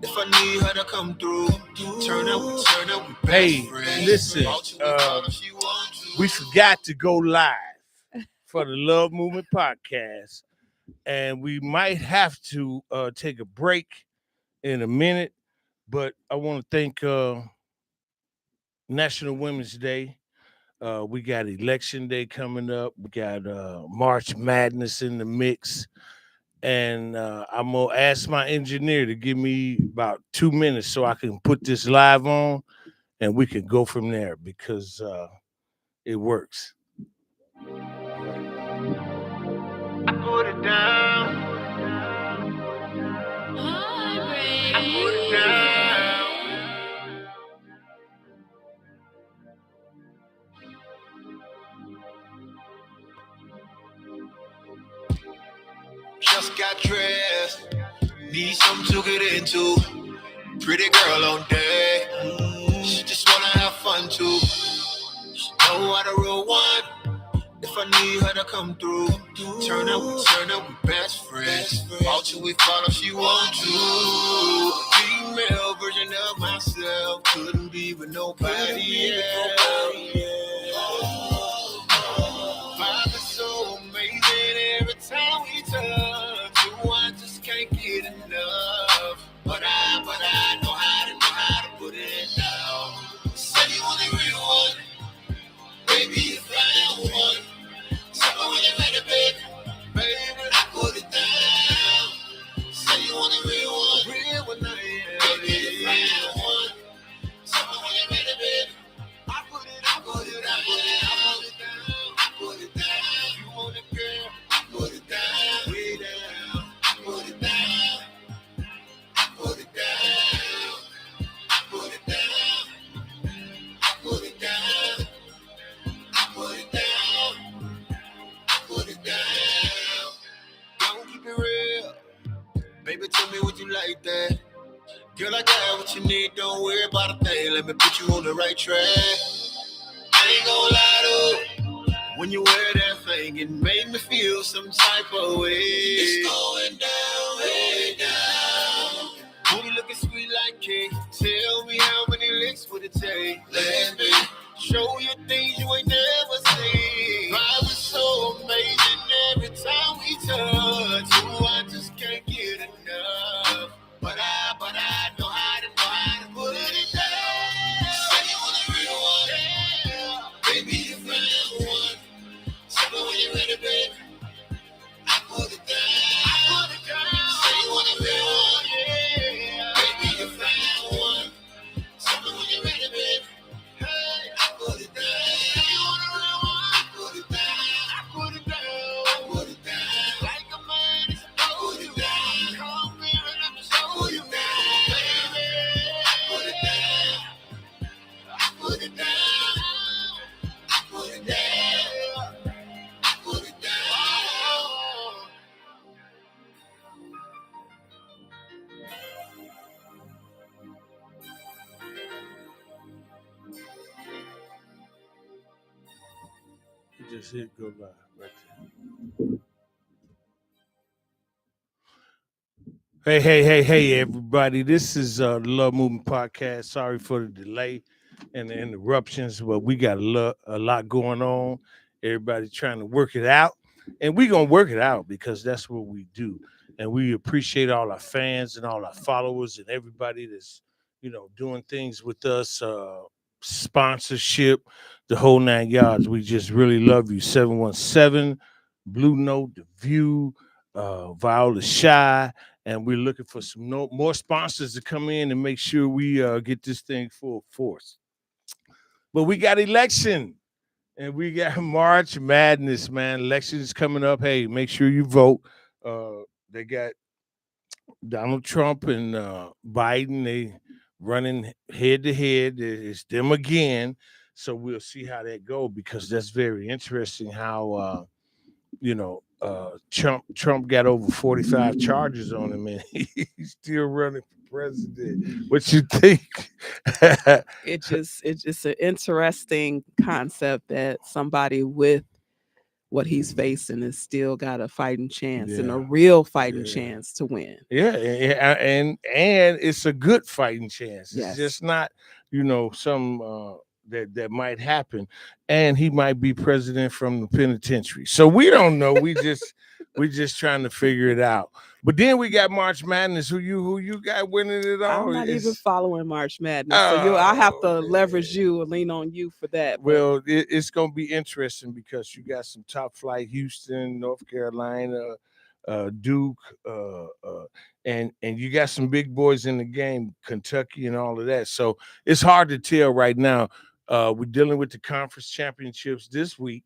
If I need her to come through, turn up, we best Hey, friends. listen, we forgot to go live for the Love Movement Podcast, and we might have to take a break in a minute, but I want to thank National Women's Day. We got Election Day coming up. We got March Madness in the mix. And I'm going to ask my engineer to give me about 2 minutes so I can put this live on and we can go from there because it works. I put it down. I put it down. Just got dressed, need something to get into. Pretty girl on deck, she just wanna have fun too. She know how to roll one. If I need her to come through, turn up, we best friends. All till we follow, she want to. Female version of myself, couldn't be with nobody else. Vibe is so amazing every time we touch. You, I just can't get enough. But I know how to put it down. Said you want the real one, baby, you found one. When you're ready, baby, I put it down. Say you want a real one, baby, you found one. So when you're ready, baby, I put it down. You want it, girl, I put it down. Way down, I put it down. I put it down. I put it down. I put it down. I put it down. Put it down. Don't keep it real. Baby, tell me what you like that. Girl, I got what you need. Don't worry about a thing. Let me put you on the right track. I ain't gonna lie though. When you wear that thing, it made me feel some type of way. It's going down, way down. Booty looking sweet like cake. Tell me how many licks would it take? Let me show you things you ain't never seen. Vibe was so amazing every time we touch. You, I just can't get enough. But I know how to put it down. Say you want a real one, yeah. Baby, you found one. Tell me when you're ready, baby. I put it down. Say you want a real one, yeah. Baby, you found one. Tell me when you're ready, baby. Hey, I put it down. You want a real one? I put it down. I put it down. I put it down. Like a man is supposed to. Come here and let me show you, baby. I put it down. I put it down. I put it down. I put it down. You just hit go live right there. Hey, everybody. This is the Love Movement Podcast. Sorry for the delay and the interruptions, but we got a lot going on. Everybody trying to work it out. And we're going to work it out because that's what we do. And we appreciate all our fans and all our followers and everybody that's, doing things with us, sponsorship, the whole 9 yards. We just really love you. 717, Blue Note, The View, Viola Shy. And we're looking for some more sponsors to come in and make sure we get this thing full force. But we got election. And we got March Madness, man. Election is coming up. Hey, make sure you vote. They got Donald Trump and Biden. They running head to head. It's them again. So we'll see how that goes because that's very interesting how, Trump got over 45 charges on him and he's still running for president. What you think? It's just an interesting concept that somebody with what he's facing is still got a fighting chance and a Yeah. real fighting Yeah. chance to win. Yeah, and it's a good fighting chance. It's Yes. just not, some that might happen, and he might be president from the penitentiary. So we don't know. We just trying to figure it out. But then we got March Madness. Who you got winning it I'm all? not even Is following March Madness, so I have oh to leverage man. you and lean on you for that. But Well, it's going to be interesting because you got some top flight Houston, North Carolina, Duke, and you got some big boys in the game, Kentucky and all of that. So it's hard to tell right now. We're dealing with the conference championships this week,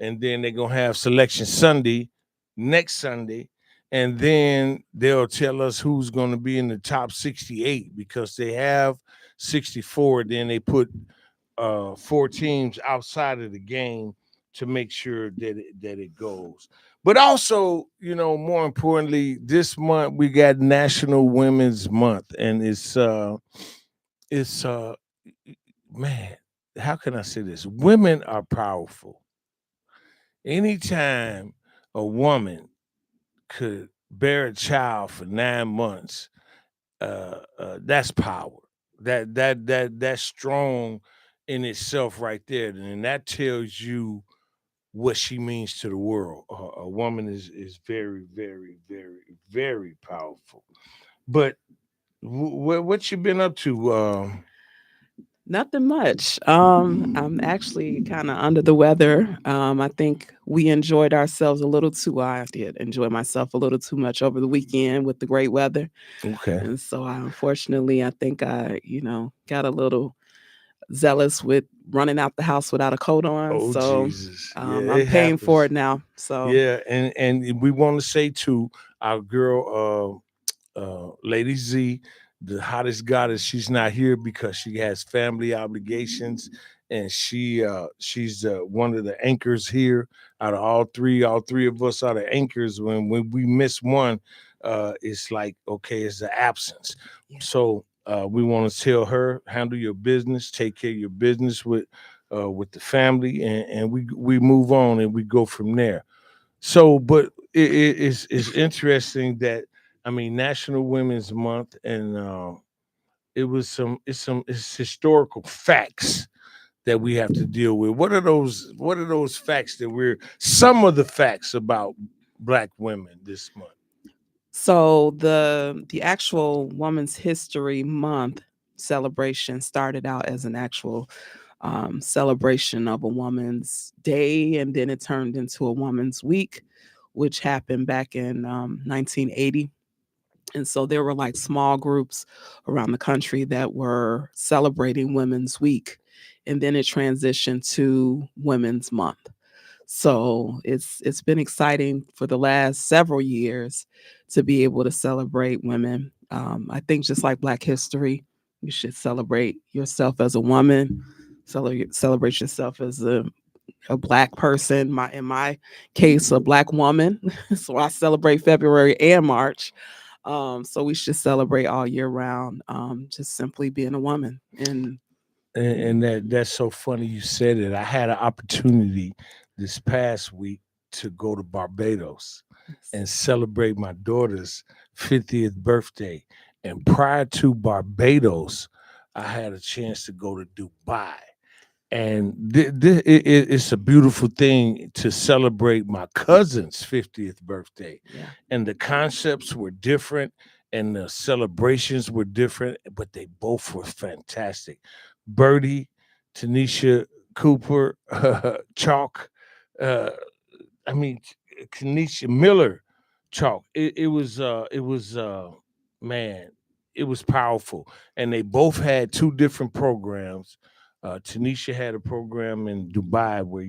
and then they're gonna have selection Sunday, next Sunday, and then they'll tell us who's gonna be in the top 68 because they have 64. Then they put four teams outside of the game to make sure that it goes. But also, more importantly, this month we got National Women's Month, and it's man, how can I say this? Women are powerful. Anytime a woman could bear a child for 9 months, that's power. That's strong in itself right there, and that tells you what she means to the world. A woman is very, very, very, very powerful. But what you been up to? nothing much. I'm actually kind of under the weather. I think we enjoyed ourselves a little too. I did enjoy myself a little too much over the weekend with the great weather, Okay. and so unfortunately, I think I, got a little zealous with running out the house without a coat on. Oh So Jesus, yeah, I'm it paying for happens. it now. So Yeah, and we want to say to our girl, Lady Z, the hottest goddess. She's not here because she has family obligations, and she's one of the anchors here. Out of all three of us are the anchors. When we miss one, it's like okay, it's the absence. yeah. So we want to tell her handle your business, take care of your business with the family, and we move on and we go from there. So, but it's interesting that I mean National Women's Month, and it's historical facts that we have to deal with. What are those facts that we're some of the facts about Black women this month? So the actual Women's History Month celebration started out as an actual celebration of a woman's day, and then it turned into a woman's week, which happened back in 1980. And so there were like small groups around the country that were celebrating Women's Week, and then it transitioned to Women's Month. So it's been exciting for the last several years to be able to celebrate women. I think just like Black History, you should celebrate yourself as a woman, celebrate yourself as a Black person. In my case, a Black woman. So I celebrate February and March. So we should celebrate all year round. Just simply being a woman. And yeah. And that's so funny you said it. I had an opportunity this past week to go to Barbados Yes. and celebrate my daughter's 50th birthday. And prior to Barbados, I had a chance to go to Dubai. And it's a beautiful thing to celebrate my cousin's 50th birthday. Yeah. And the concepts were different and the celebrations were different, but they both were fantastic. Birdie, Tanisha Cooper, Chalk, uh, I mean Kanisha Miller, Chalk. It was man, it was powerful. And they both had two different programs. Tanisha had a program in Dubai where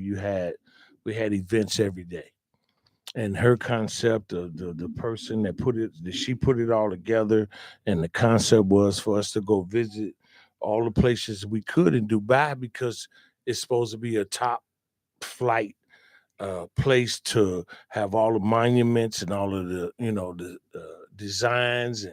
we had events every day, and her concept of the person that she put it all together, and the concept was for us to go visit all the places we could in Dubai because it's supposed to be a top flight place to have all the monuments and all of the designs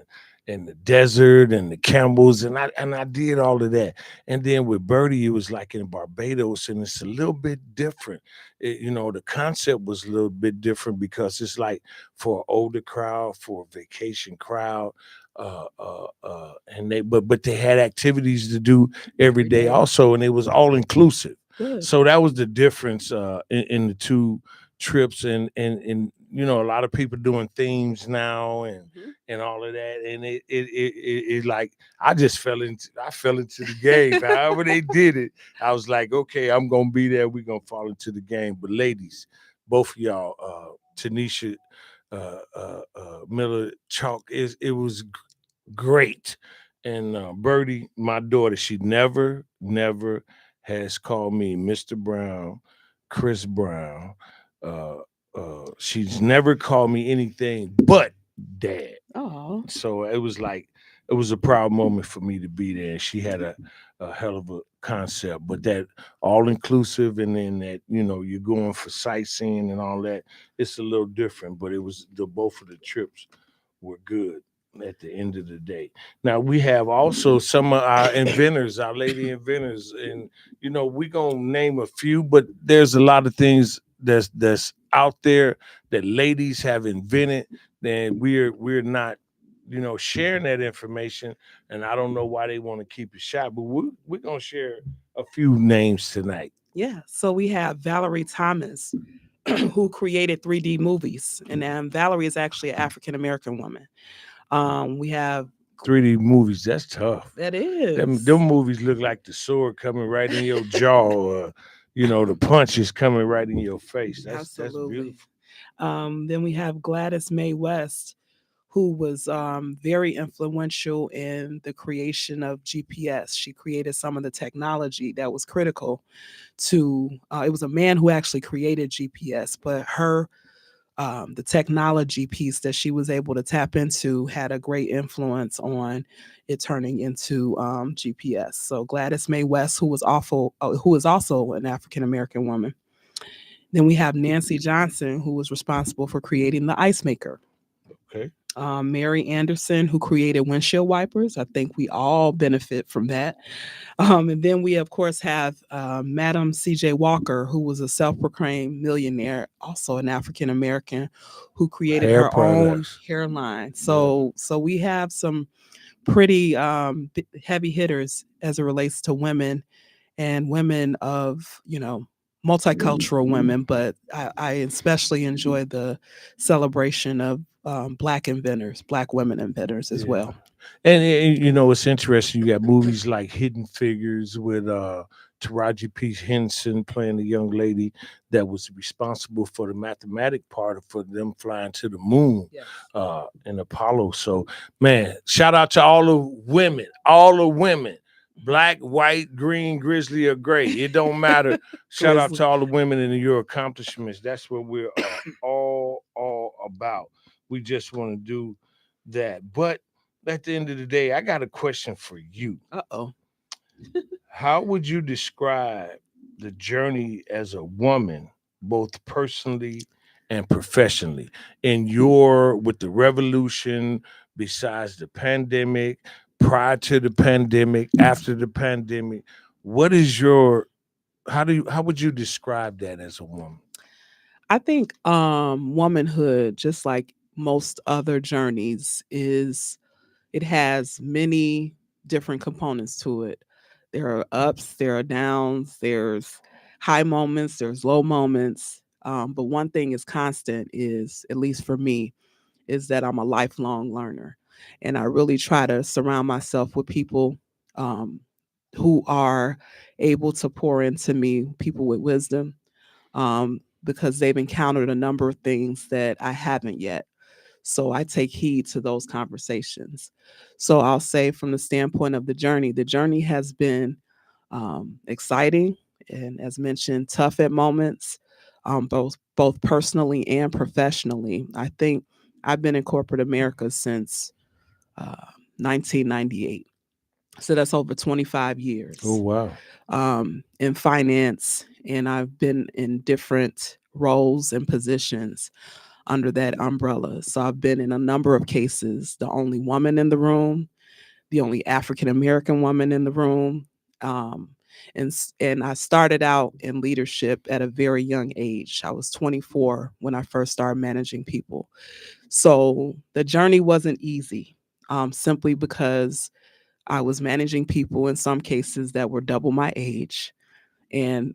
and the desert and the camels, and I did all of that. And then with Birdie, it was like in Barbados, and it's a little bit different. The concept was a little bit different because it's like for an older crowd, for a vacation crowd. And but they had activities to do every day also, and it was all inclusive. Good. So that was the difference in the two trips, and a lot of people doing themes now and all of that, and it like I fell into the game. However they did it, I was like, okay, I'm gonna be there. We're gonna fall into the game. But ladies, both of y'all, Tanisha, Miller, Chalk, it was great. And Birdie, my daughter, she never has called me Mr. Brown, Chris Brown. Uh, she's never called me anything but dad. Oh, So it was a proud moment for me to be there. And she had a hell of a concept, but that all inclusive, and then that you're going for sightseeing and all that. It's a little different, but it was the both of the trips were good at the end of the day. Now we have also some of our inventors, our lady inventors, and we're gonna name a few, but there's a lot of things that's out there that ladies have invented, then we're not sharing that information, and I don't know why they want to keep it shy, but we're gonna share a few names tonight. yeah. So we have Valerie Thomas, who created 3D movies, and Valerie is actually an African American woman. We have 3D movies, that's tough. that Them, is them movies look like the sword coming right in your jaw, the punch is coming right in your face. That's absolutely. beautiful. Then we have Gladys Mae West, who was very influential in the creation of GPS. She created some of the technology that was critical to. It was a man who actually created GPS, but the technology piece that she was able to tap into had a great influence on it turning into GPS. So Gladys Mae West, who is also an African American woman. Then we have Nancy Johnson, who was responsible for creating the ice maker. Okay. Mary Anderson, who created windshield wipers. I think we all benefit from that. And then we, of course, have Madam C.J. Walker, who was a self-proclaimed millionaire, also an African American, who created Hair her own products. hairline. So we have some pretty heavy hitters as it relates to women and women of multicultural women, but I especially enjoy the celebration of Black inventors, Black women inventors as Yeah. well. And it's interesting. You got movies like Hidden Figures with Taraji P. Henson playing the young lady that was responsible for the mathematic part of for them flying to the moon Yes. in Apollo. So, man, shout out to all the women, black, white, green, grizzly, or gray. It don't matter. Shout out to all the women and your accomplishments. That's what we're all about. We just want to do that. But at the end of the day, I got a question for you. Uh-oh. How would you describe the journey as a woman, both personally and professionally, with the revolution, besides the pandemic, prior to the pandemic, after the pandemic? What is how would you describe that as a woman? I think womanhood, just like most other journeys, it has many different components to it. There are ups, there are downs, there's high moments, there's low moments. But one thing is constant is, at least for me, is that I'm a lifelong learner. And I really try to surround myself with people um, who are able to pour into me, people with wisdom, because they've encountered a number of things that I haven't yet. So I take heed to those conversations. So I'll say, from the standpoint of the journey has been exciting and, as mentioned, tough at moments, both personally and professionally. I think I've been in corporate America since 1998. So that's over 25 Oh years wow. in finance, and I've been in different roles and positions. under that umbrella. So I've been in a number of cases, the only woman in the room, the only African American woman in the room. Um, and I started out in leadership at a very young age. I was 24 when I first started managing people. So the journey wasn't easy, simply because I was managing people in some cases that were double my age. And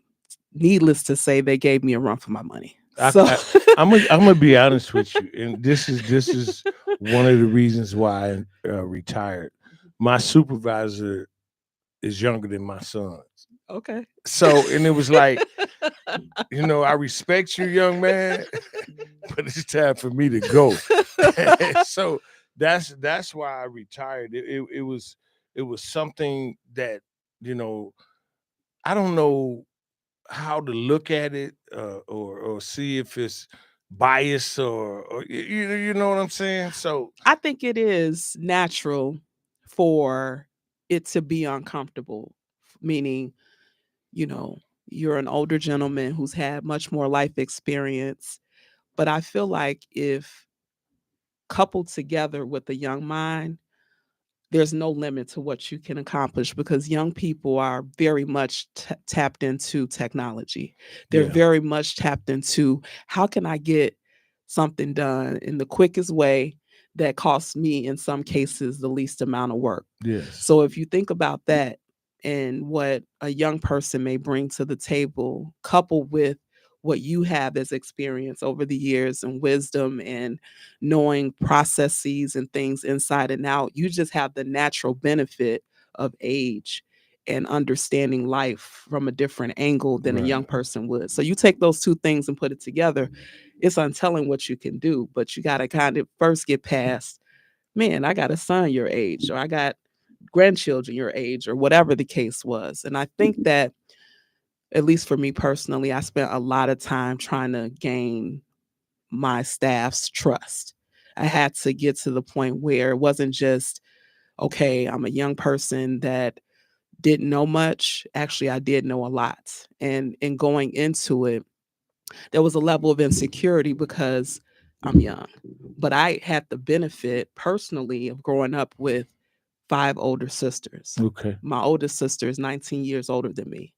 needless to say, they gave me a run for my money. I, So I, I'm gonna be honest with you, and this is one of the reasons why I retired. My supervisor is younger than my son, okay. so and it was like, I respect you, young man, but it's time for me to go. So that's why I retired. It was something that you know I don't know how to look at it, or see if it's bias, or you know what I'm saying. So I think it is natural for it to be uncomfortable, meaning, you know, you're an older gentleman who's had much more life experience. But I feel like if coupled together with a young mind, there's no limit to what you can accomplish because young people are very much tapped into technology. They're yeah, very much tapped into how can I get something done in the quickest way that costs me, in some cases, the least amount of work. yes, So if you think about that and what a young person may bring to the table, coupled with what you have as experience over the years and wisdom and knowing processes and things inside and out, you just have the natural benefit of age and understanding life from a different angle than a right. young person would. So you take those two things and put it together, it's untelling what you can do, but you got to kind of first get past, man, I got a son your age, or I got grandchildren your age, or whatever the case was. And I think that, at least for me personally, I spent a lot of time trying to gain my staff's trust. I had to get to the point where it wasn't just, okay, I'm a young person that didn't know much. Actually, I did know a lot. And in going into it, there was a level of insecurity because I'm young. But I had the benefit personally of growing up with 5 older sisters. Okay. My oldest sister is 19 years older than me.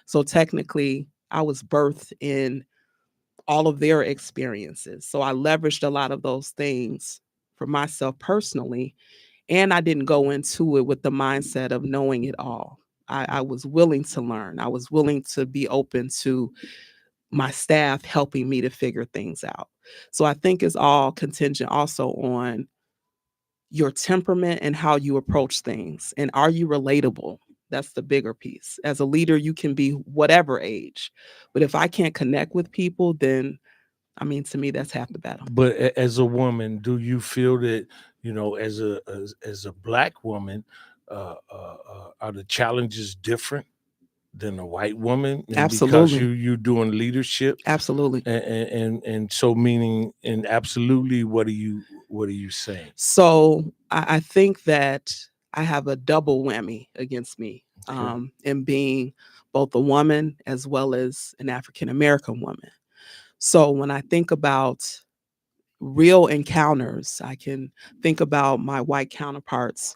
So technically, I was birthed in all of their experiences. So I leveraged a lot of those things for myself personally. And I didn't go into it with the mindset of knowing it all. I was willing to learn. I was willing to be open to my staff helping me to figure things out. So I think it's all contingent also on your temperament and how you approach things. And are you relatable? That's the bigger piece. As a leader, you can be whatever age. But if I can't connect with people, then I mean, to me, that's half the battle. But as a woman, do you feel that as a black woman, are the challenges different than a white woman, and because Absolutely. you doing leadership, Absolutely. and so meaning, and absolutely, what are you saying? So I think that I have a double whammy against me, Okay. in being both a woman as well as an African American woman. So when I think about real encounters, I can think about my white counterparts,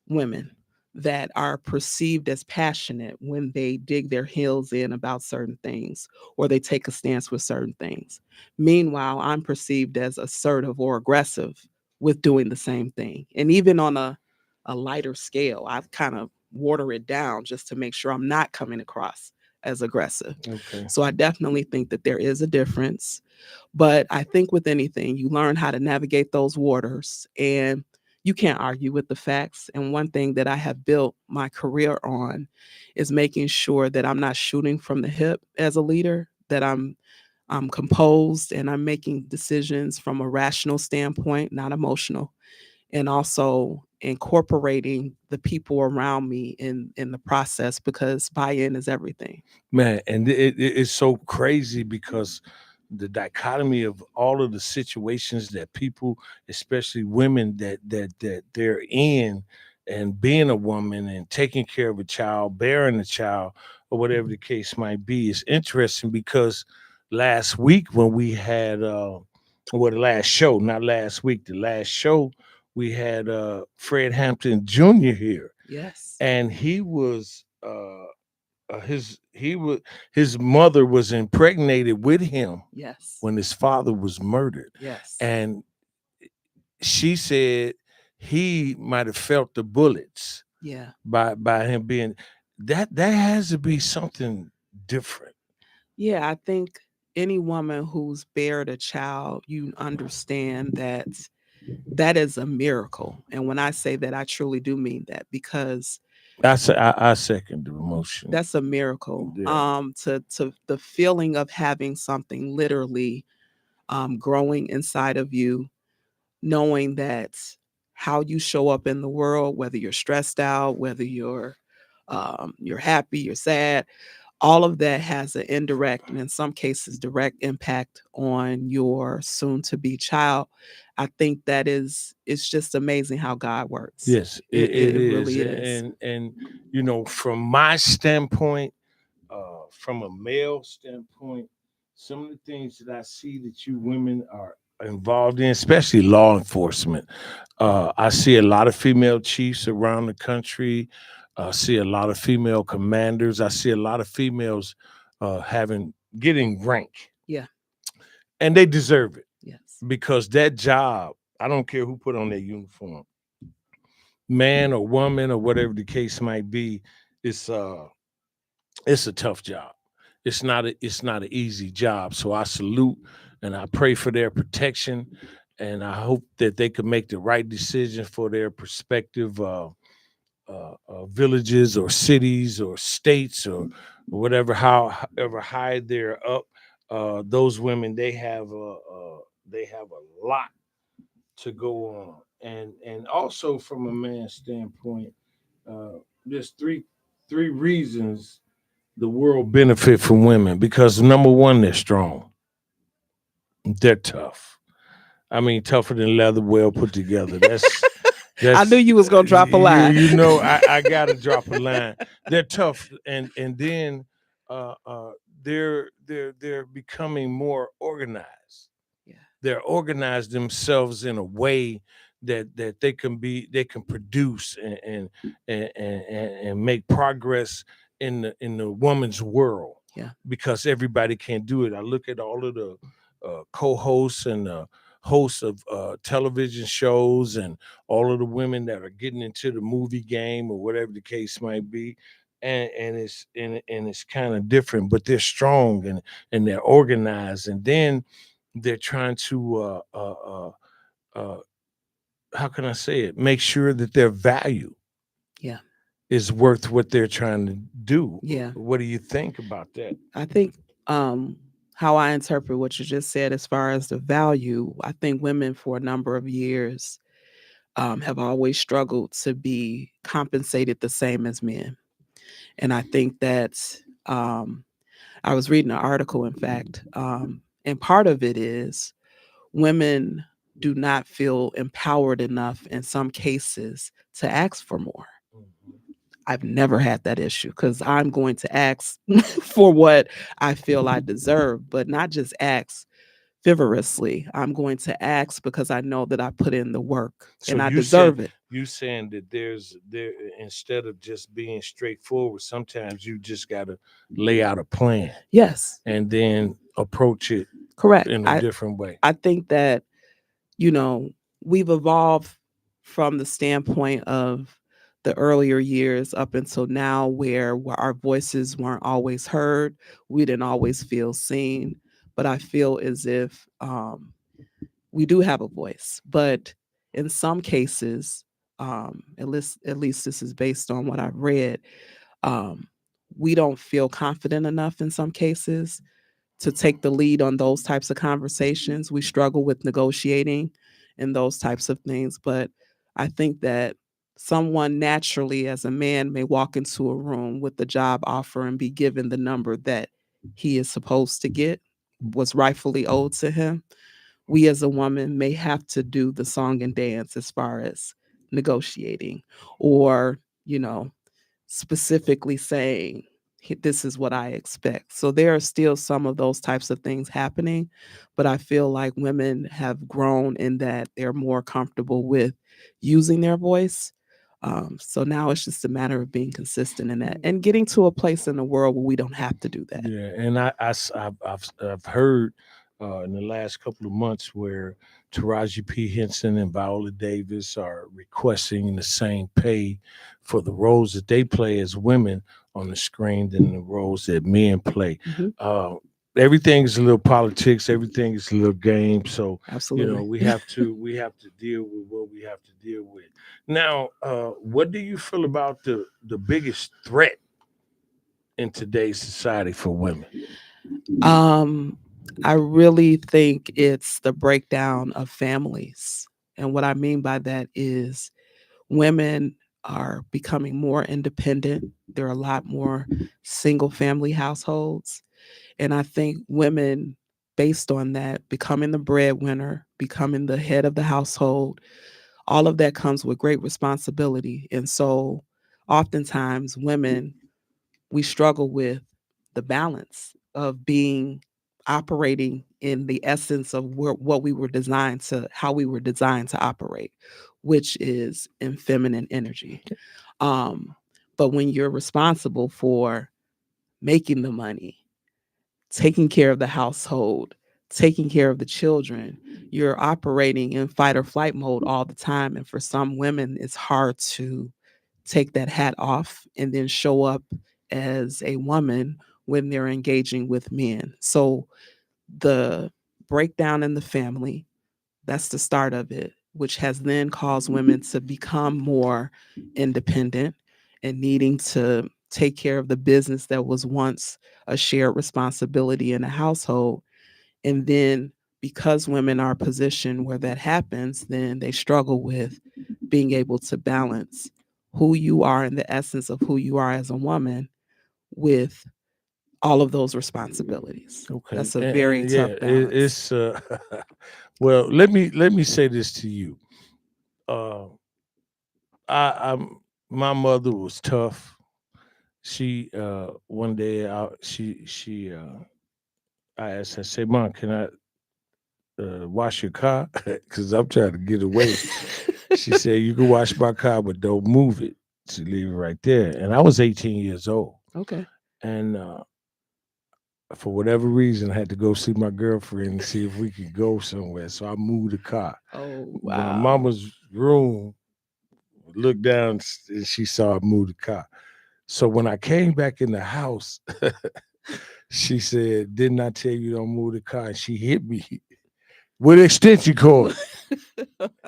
women that are perceived as passionate when they dig their heels in about certain things or they take a stance with certain things. Meanwhile, I'm perceived as assertive or aggressive with doing the same thing. And even on a lighter scale, I've kind of water it down just to make sure I'm not coming across as aggressive. Okay. So I definitely think that there is a difference. But I think with anything, you learn how to navigate those waters and you can't argue with the facts. And one thing that I have built my career on is making sure that I'm not shooting from the hip as a leader, that I'm composed and I'm making decisions from a rational standpoint, not emotional, and also incorporating the people around me in the process because buy-in is everything. Man, and it's so crazy because the dichotomy of all of the situations that people, especially women, that they're in, and being a woman and taking care of a child, bearing a child, or whatever the case might be, is interesting because last week when we had well, the last show, not last week, the last show, we had Fred Hampton Jr. here, Yes. and he was he was his mother was impregnated with him Yes. when his father was murdered, Yes. and she said he might have felt the bullets Yeah. by him being that has to be something different. Yeah, I think any woman who's bared a child, you understand that that is a miracle. And when I say that, I truly do mean that, because I second the emotion. that's a miracle. Yeah. To the feeling of having something literally growing inside of you, knowing that how you show up in the world, whether you're stressed out, whether you're happy, you're sad, all of that has an indirect and in some cases direct impact on your soon to be child. I think that it's just amazing how God works. Yes, it It is, really is. and you know, from my standpoint, from a male standpoint, some of the things that I see that you women are involved in, especially law enforcement, I see a lot of female chiefs around the country. I see a lot of female commanders. I see a lot of females getting rank, Yeah. and they deserve it Yes. because that job. I don't care who put on their uniform, man or woman or whatever the case might be. It's it's a tough job. It's not an easy job. So I salute and I pray for their protection, and I hope that they can make the right decision for their prospective villages or cities or states or whatever. However high they're up, those women they have a lot to go on, and also from a man's standpoint, uh, there's three reasons the world benefit from women because number one, they're strong, they're tough. I mean, tougher than leather, well put together. I knew That's you was gonna drop a line. you know I gotta drop a line. They're tough, and then uh, uh, they're becoming more organized. Yeah. They're organized themselves in a way that they can produce and make progress in the woman's world, Yeah. because everybody can't do it. I look at all of the co-hosts and hosts of television shows and all of the women that are getting into the movie game or whatever the case might be, and it's kind of different, but they're strong and they're organized, and then they're trying to uh, how can I say it? Make sure that their value Yeah. is worth what they're trying to do. Yeah. What do you think about that? I think how I interpret what you just said as far as the value, I think women for a number of years have always struggled to be compensated the same as men. And I think that I was reading an article, in fact, and part of it is women do not feel empowered enough in some cases to ask for more. I've never had that issue because I'm going to ask for what I feel I deserve, but not just ask frivolously. I'm going to ask because I know that I put in the work So and I you said deserve it. you saying that there instead of just being straightforward, sometimes you just got to lay out a plan Yes, and then approach it correct. in a different way. I think that, you know, we've evolved from the standpoint of the earlier years up until now where our voices weren't always heard. We didn't always feel seen. But I feel as if we do have a voice. But in some cases, at least this is based on what I've read, um, we don't feel confident enough in some cases to take the lead on those types of conversations. We struggle with negotiating and those types of things. But I think that someone naturally, as a man, may walk into a room with the job offer and be given the number that he is supposed to get, was rightfully owed to him. We as a woman may have to do the song and dance as far as negotiating or, you know, specifically saying, this is what I expect. So there are still some of those types of things happening, but I feel like women have grown in that they're more comfortable with using their voice. So now it's just a matter of being consistent in that and getting to a place in the world where we don't have to do that. Yeah, and I've heard in the last couple of months where Taraji P. Henson and Viola Davis are requesting the same pay for the roles that they play as women on the screen than the roles that men play. Mhm. Everything's a little politics, everything is a little game. So Absolutely. we have to deal with what we have to deal with. Now, what do you feel about the biggest threat in today's society for women? Um, I really think it's the breakdown of families. And what I mean by that is women are becoming more independent. There are a lot more single family households. And I think women, based on that, becoming the breadwinner, becoming the head of the household, all of that comes with great responsibility. And so oftentimes women, we struggle with the balance of being operating in the essence of what we were designed to, how we were designed to operate, which is in feminine energy. Um, but when you're responsible for making the money, taking care of the household, taking care of the children, you're operating in fight or flight mode all the time. And for some women, it's hard to take that hat off and then show up as a woman when they're engaging with men. So the breakdown in the family, that's the start of it, which has then caused women to become more independent and needing to take care of the business that was once a shared responsibility in a household. And then because women are positioned where that happens, then they struggle with being able to balance who you are and the essence of who you are as a woman with all of those responsibilities. Okay, That's a very and yeah, tough balance. it's well. Let me say this to you. Uh, I'm my mother was tough. She one day I asked her, I say, Mom, can I wash your car? Because I'm trying to get away. She said, you can wash my car, but don't move it. She leave it right there. And I was 18 years old. Okay. And for whatever reason, I had to go see my girlfriend and see if we could go somewhere. So I moved the car. Oh, My wow. mama's room, looked down and she saw I moved the car. So when I came back in the house, she said, didn't I tell you don't move the car? And she hit me with an extension cord.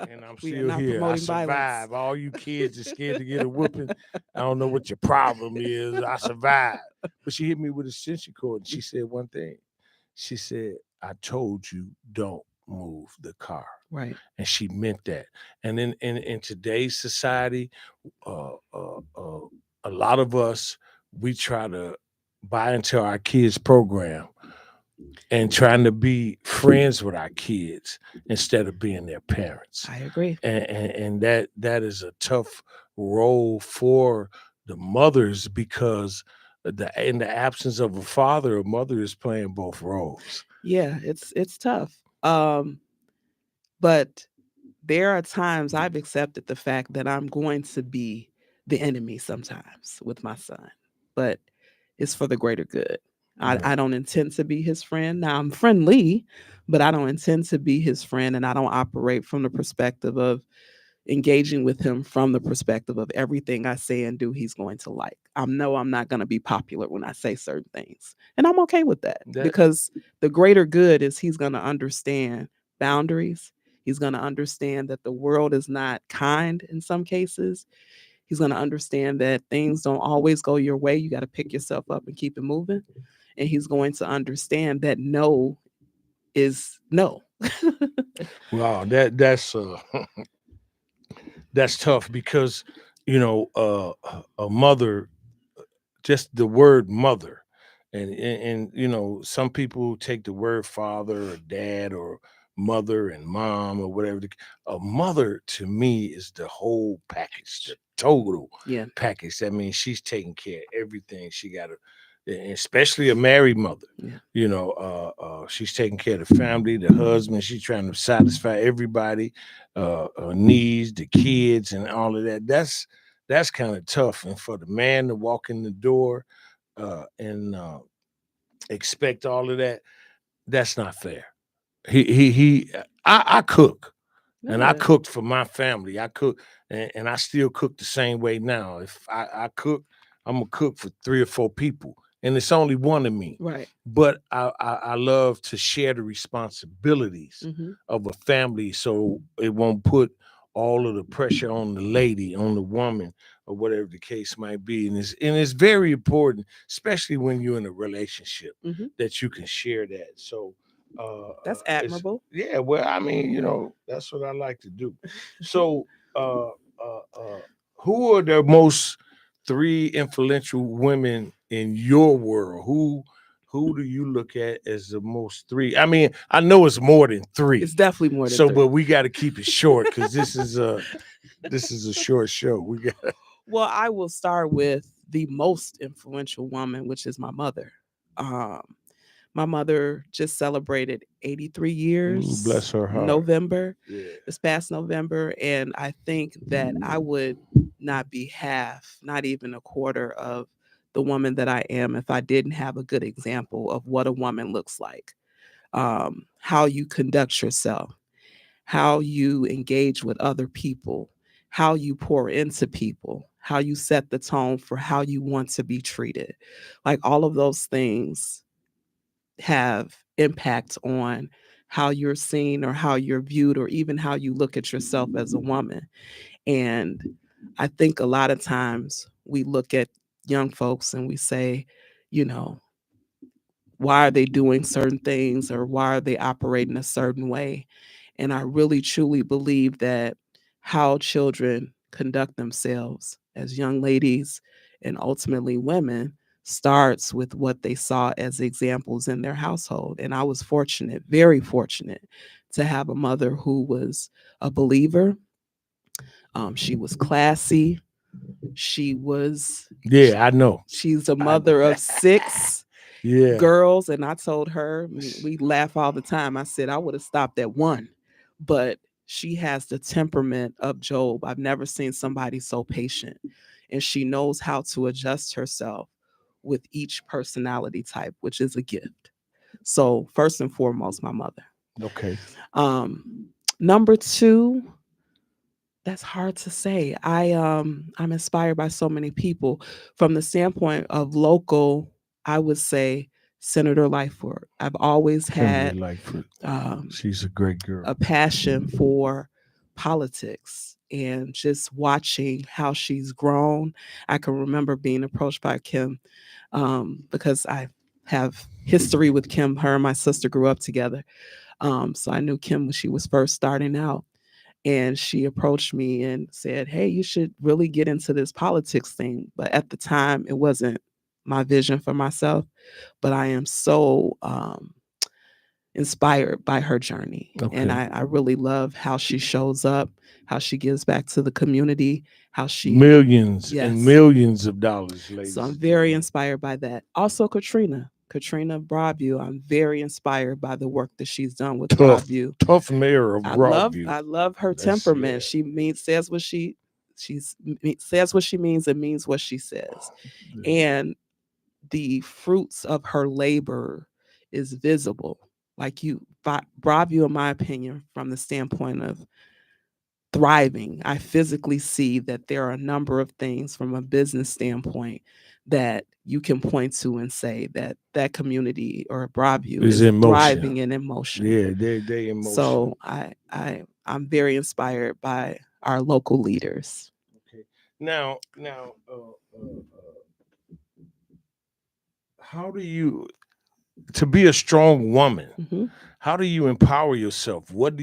And I'm We are still not here. I promoting violence. survived. All you kids are scared to get a whooping. I don't know what your problem is. I survived. But she hit me with a extension cord. And she said one thing. She said, I told you don't move the car. Right. And she meant that. And in today's society, uh, uh, uh, a lot of us, we try to buy into our kids' program and trying to be friends with our kids instead of being their parents. I agree. And that is a tough role for the mothers because in the absence of a father, a mother is playing both roles. Yeah, it's tough. But there are times I've accepted the fact that I'm going to be the enemy sometimes with my son, but it's for the greater good. I Right. don't intend to be his friend. Now I'm friendly, but I don't intend to be his friend, and I don't operate from the perspective of engaging with him from the perspective of everything I say and do, he's going to like. I know I'm not going to be popular when I say certain things. And I'm okay with that That because the greater good is he's going to understand boundaries. He's going to understand that the world is not kind in some cases. He's going to understand that things don't always go your way. You got to pick yourself up and keep it moving. And he's going to understand that no is no. wow, that's tough because a mother, just the word mother, and some people take the word father or dad or mother and mom or whatever. A mother to me is the whole package, the total Yeah. package. That means she's taking care of everything. She got to especially a married mother. Yeah. You know, she's taking care of the family, the husband. She's trying to satisfy everybody, needs, the kids, and all of that. That's kind of tough. And for the man to walk in the door and expect all of that, that's not fair. I cook. And I Good. cooked for my family. I cook, and I still cook the same way now. If I cook, I'm gonna cook for 3 or 4 people, and it's only one of me. Right. But I love to share the responsibilities Mm-hmm. of a family, so it won't put all of the pressure on the lady, on the woman, or whatever the case might be. And it's very important, especially when you're in a relationship, Mm-hmm. that you can share that. So That's it's admirable. yeah, well, I mean, that's what I like to do. So, who are the most 3 influential women in your world? Who do you look at as the most 3? I mean, I know it's more than 3. It's definitely more than So, 3. but we got to keep it short because this is a short show. We got Well, I will start with the most influential woman, which is my mother. Um, my mother just celebrated 83 Ooh, bless years her heart. November, Yeah. this past November. And I think that I would not be half, not even a quarter of the woman that I am if I didn't have a good example of what a woman looks like, how you conduct yourself, how you engage with other people, how you pour into people, how you set the tone for how you want to be treated. Like all of those things have impact on how you're seen or how you're viewed or even how you look at yourself as a woman. And I think a lot of times we look at young folks and we say, you know, why are they doing certain things or why are they operating a certain way? And I really truly believe that how children conduct themselves as young ladies and ultimately women starts with what they saw as examples in their household. And I was fortunate, very fortunate, to have a mother who was a believer. She was classy. She was, Yeah, I know. she's a mother of 6 Yeah. girls. And I told her, we laugh all the time. I said, I would have stopped at 1, but she has the temperament of Job. I've never seen somebody so patient. And she knows how to adjust herself with each personality type, which is a gift. So, first and foremost, my mother. Okay. Number 2, that's hard to say. I'm inspired by so many people. From the standpoint of local, I would say Senator Lightfoot. I've always Kimberly had Lightfoot. um, She's a great girl. a passion for politics and just watching how she's grown. I can remember being approached by Kim because I have history with Kim. Her and my sister grew up together. So I knew Kim when she was first starting out. And she approached me and said, hey, you should really get into this politics thing. But at the time, it wasn't my vision for myself. But I am so inspired by her journey. And Okay. I really love how she shows up, how she gives back to the community, how she Millions Yes. and millions of dollars, ladies. So I'm very inspired by that. Also, Katrina Broadview. I'm very inspired by the work that she's done with Broadview. tough mayor of I Broadview. love her That's- temperament. yeah. She says what she says what she means and means what she says. And the fruits of her labor is visible. Like Broadview, in my opinion, from the standpoint of thriving, I physically see that there are a number of things from a business standpoint that you can point to and say that that community or Broadview is in motion. thriving and in motion. Yeah, they in motion. So I'm very inspired by our local leaders. Okay. Now, how do you to be a strong woman? Mhm. How do you empower yourself? What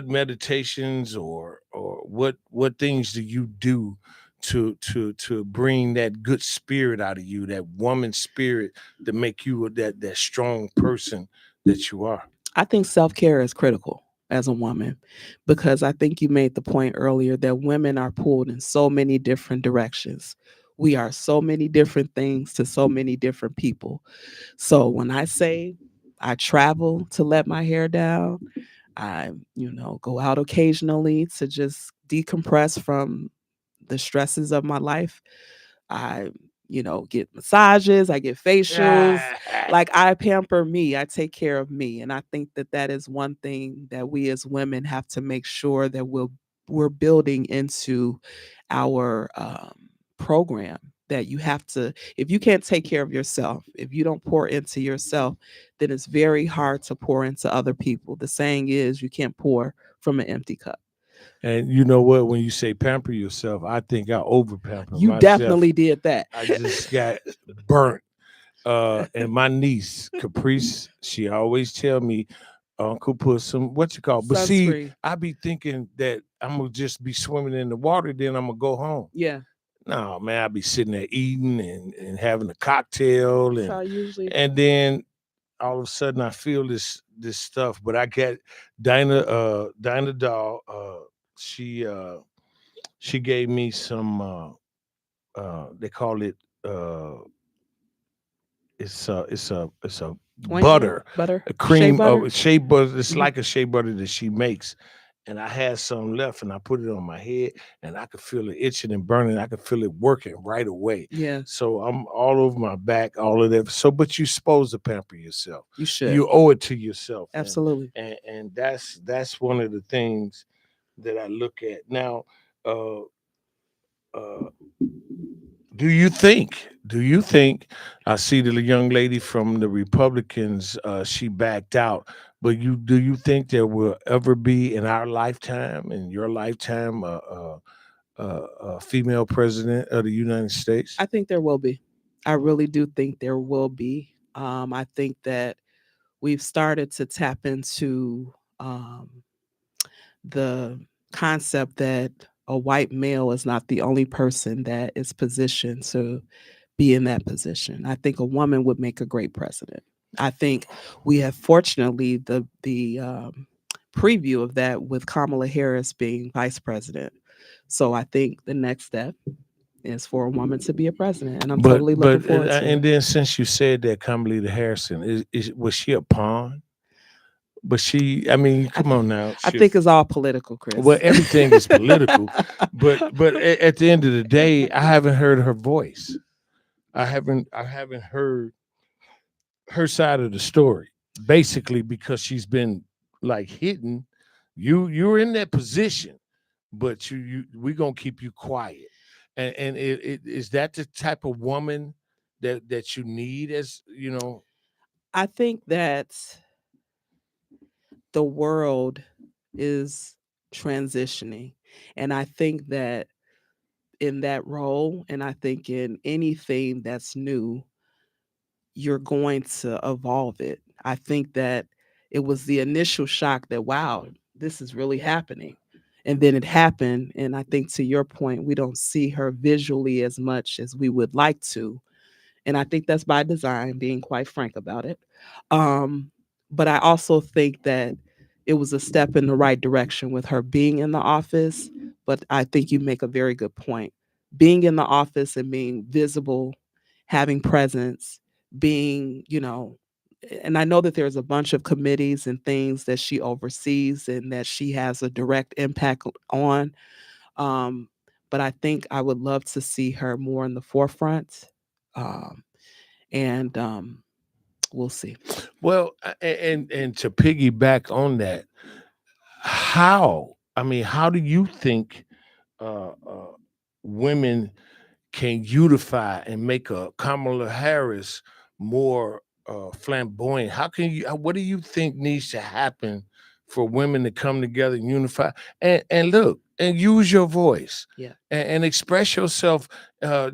meditations or what things do you do to bring that good spirit out of you, that woman spirit, to make you that strong person that you are? I think self-care is critical as a woman because I think you made the point earlier that women are pulled in so many different directions. We are so many different things to so many different people. So when I say I travel to let my hair down, I, go out occasionally to just decompress from the stresses of my life. I, get massages, I get facials. Like I pamper me, I take care of me. And I think that that is one thing that we as women have to make sure that we're building into our program, that you have to, if you can't take care of yourself, if you don't pour into yourself, then it's very hard to pour into other people. The saying is you can't pour from an empty cup. And you know what? When you say pamper yourself, I think I over pamper You myself. definitely did that. I just got burnt. And my niece Caprice, she always tell me, "Uncle, put some what you call." But see, Sunscreen. I be thinking that I'm gonna just be swimming in the water, then I'm gonna go home. Yeah. No, man, I be sitting there eating and having a cocktail, So I usually and then all of a sudden I feel this stuff. But I got Dinah Doll. She uh, she gave me some. They call it. It's a ointment, butter, butter, a shea cream butter. of shea butter. It's Mhm. like a shea butter that she makes. And I had some left, and I put it on my head, and I could feel it itching and burning. I could feel it working right away. Yeah, So I'm all over my back, all of that. So, but you're supposed to pamper yourself. you should. You owe it to yourself, Absolutely. and that's one of the things that I look at now. Uh, uh, do you think I see the young lady from the Republicans, she backed out, but do you think there will ever be in our lifetime, in your lifetime, a female president of the United States? I think there will be. I really do think there will be. I think that we've started to tap into the concept that a white male is not the only person that is positioned to be in that position. I think a woman would make a great president. I think we have fortunately the preview of that with Kamala Harris being vice president. So I think the next step is for a woman to be a president, and I'm But totally looking but forward to and it. then since you said that Kamala Harrison was she a pawn? But she, I mean, I, come on now, I she. think it's all political, Well, Chris. everything is political, but at the end of the day, I haven't heard her voice. I haven't heard her side of the story. Basically, because she's been like hidden. You're in that position, but we're gonna keep you quiet. And is that the type of woman that you need, as you know? I think that the world is transitioning, and I think that in that role, and I think in anything that's new, you're going to evolve it. I think that it was the initial shock that, wow, this is really happening. And then it happened. And I think to your point, we don't see her visually as much as we would like to. And I think that's by design, being quite frank about it. Um, but I also think that it was a step in the right direction with her being in the office. But I think you make a very good point. Being in the office and being visible, having presence, being, and I know that there's a bunch of committees and things that she oversees and that she has a direct impact on. Um, but I think I would love to see her more in the forefront. Um, and we'll see. Well, and to piggyback on that, how do you think women can unify and make a Kamala Harris more flamboyant? How can you? What do you think needs to happen for women to come together and unify and look and use your voice Yeah. and express yourself,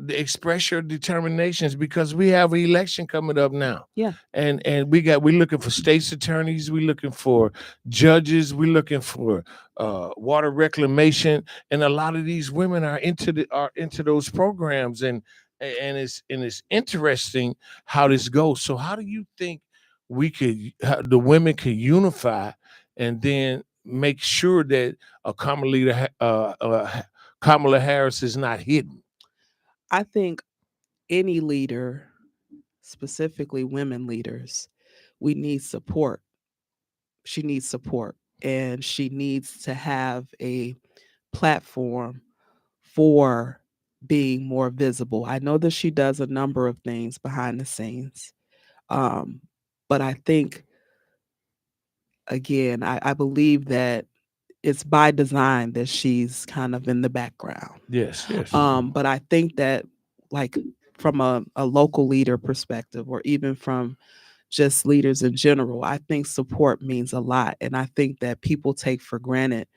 express your determinations because we have an election coming up now. Yeah. And we're looking for states attorneys, we're looking for judges, we're looking for water reclamation, and a lot of these women are into those programs, and it's interesting how this goes. So how do you think how the women can unify and then make sure that Kamala Harris is not hidden? I think any leader, specifically women leaders, we need support. She needs support, and she needs to have a platform for being more visible. I know that she does a number of things behind the scenes, um, but I think, again, I believe that it's by design that she's kind of in the background. Yes, yes. But I think that, like, from a local leader perspective, or even from just leaders in general, I think support means a lot. And I think that people take for granted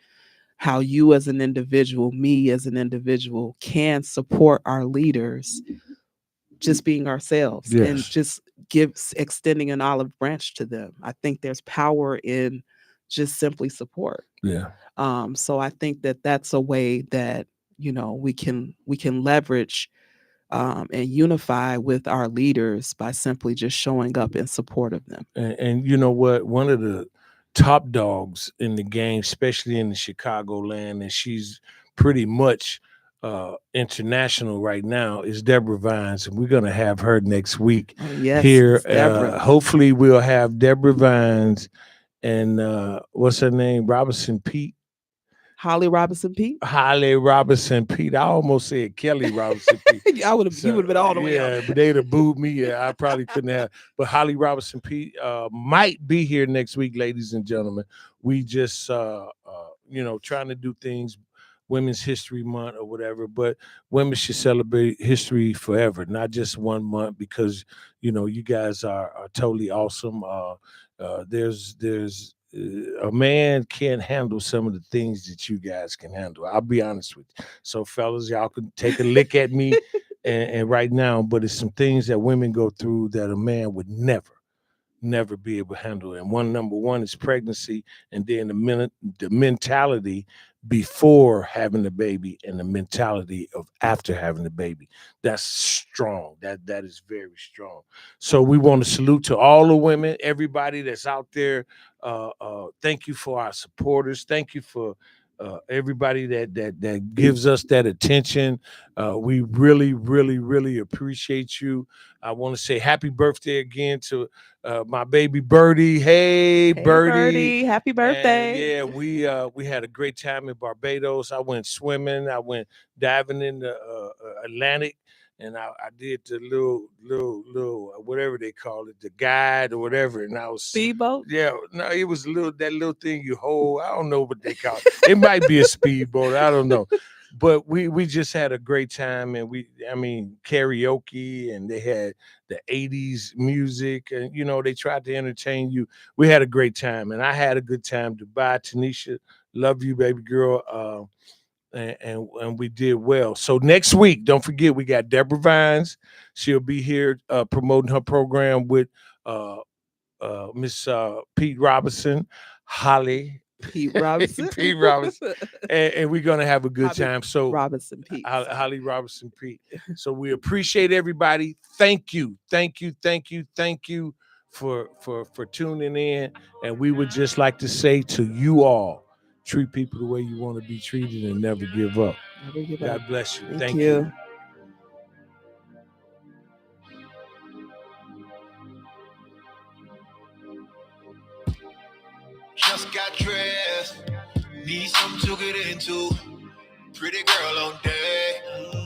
how you as an individual, me as an individual, can support our leaders just being ourselves and Yes. just extending an olive branch to them. I think there's power in just simply support. Yeah. So I think that that's a way that, we can leverage and unify with our leaders by simply just showing up in support of them. And you know what? One of the top dogs in the game, especially in the Chicagoland, and she's pretty much international right now, is Deborah Vines, and we're gonna have her next week Oh, yes, here. Miss Deborah. Hopefully, we'll have Deborah Vines and what's her name, Robinson Pete. Holly Robinson Pete. Holly Robinson Pete. I almost said Kelly Robinson Pete. You would have been all the way Yeah, up. but they'd have booed me. Yeah, I probably couldn't have. But Holly Robinson Pete might be here next week, ladies and gentlemen. We just, trying to do things, Women's History Month or whatever. But women should celebrate history forever, not just 1 month, because you guys are totally awesome. There's a man can't handle some of the things that you guys can handle. I'll be honest with you. So, fellas, y'all can take a lick at me and right now, but it's some things that women go through that a man would never be able to handle. And number one is pregnancy, and then the mentality before having the baby and the mentality of after having the baby. That's strong. That is very strong. So we want to salute to all the women, everybody that's out there. Thank you for our supporters. Thank you for everybody that gives us that attention. We really, really, really appreciate you. I want to say happy birthday again to my baby Birdie. Hey, Birdie. Happy And birthday. yeah, we had a great time in Barbados. I went swimming. I went diving in the Atlantic, and I did the little whatever they call it, the guide or whatever. And I was Speedboat. yeah, no, it was that little thing you hold. I don't know what they call it. It might be a speedboat. I don't know. But we just had a great time, and karaoke, and they had the 80s music, and they tried to entertain you. We had a great time, and I had a good time. Dubai, Tanisha, love you, baby girl. And we did well. So next week, don't forget, we got Deborah Vines. She'll be here promoting her program with Miss Pete Robinson, Holly Pete Robinson. Pete Robinson, and we're gonna have a good time. So Robinson Pete. Holly Robinson Pete. So we appreciate everybody. Thank you for tuning in. And we would just like to say to you all, treat people the way you want to be treated and never give up. Never give God up. bless you. Thank you. Just got dressed, need something to get into. Pretty girl on deck.